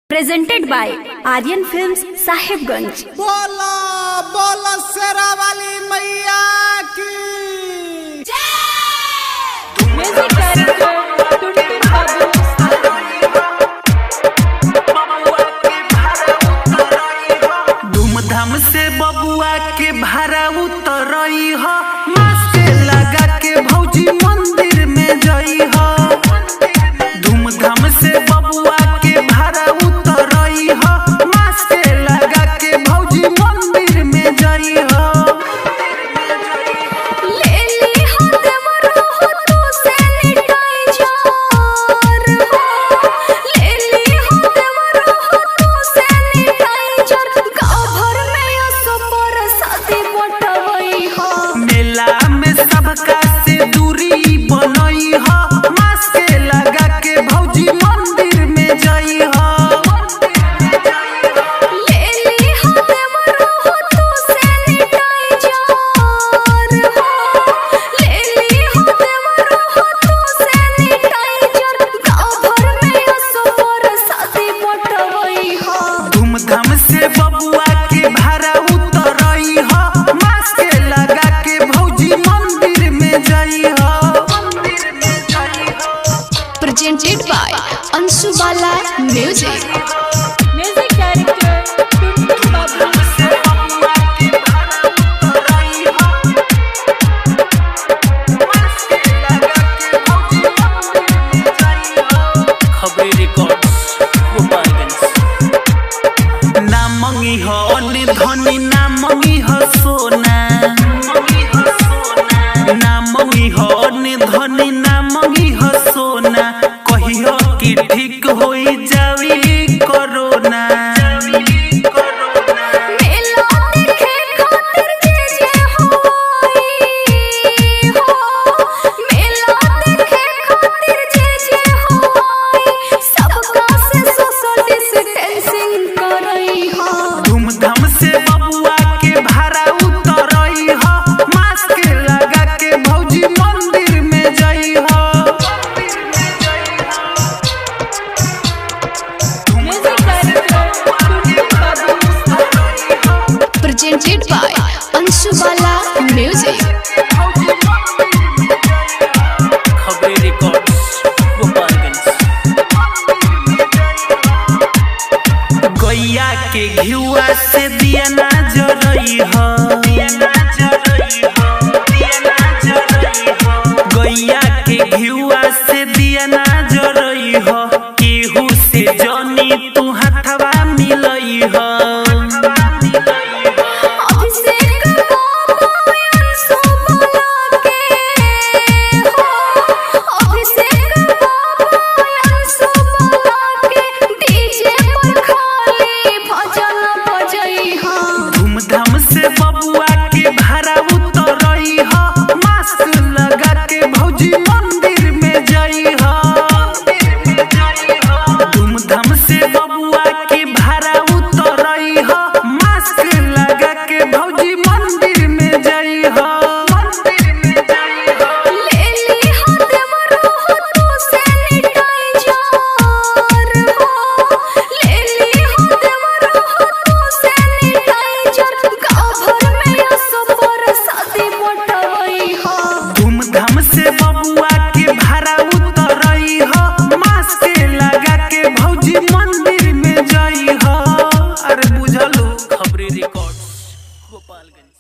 Presented by Aryan films Sahibganj. बोला बोला शेरा वाली मैया की धूमधाम से बबुआ के भाड़ा उतरई हो, मास्क लगा के भौजी मंदिर में जई हो। धूमधाम से बबुआ के भाड़ा उतरई हो, मास्क लगा के भौजी मंदिर में जई हो। सबका से दूरी बनई हो, मास्क लगा के भौजी मंदिर में जई हो। धूमधाम से बबुआ के भाड़ा उतरई हो, मास्क लगा के भौजी मंदिर में जई हो। प्रेजेंटेड बाय अंशु बाला म्यूजिक। ना मंगी हो धनी, ना मंगी हो सोना, ना मंगी हो धनी, ना मंगी हो सोना। कहियो कि ठीक होई जावी कोरोना। धूमधाम से बबुआ के भाड़ा उतरई हो, मास्क लगा के भौजी मंदिर में जई हो। प्रेजेंटेड बाय अंशु बाला म्यूजिक। गैया के घिउआ से दिया ना जरई हो, गैया के घिउआ से दिया ना जरई हो। केहू से जनी तू हथवा मिलई हो। धूमधाम से बबुआ के भाड़ा उतरई हो, मास्क लगा के भौजी मंदिर में जई हो। धूमधाम से बबुआ के भाड़ा उतरई हो, मास्क लगा के भौजी मंदिर में जई हो। धूमधाम से बबुआ के भाड़ा उतरई हो, मास्क लगा के भौजी मंदिर में जई हो। अरे बुझलो खबरी रिकॉर्ड्स गोपालगंज।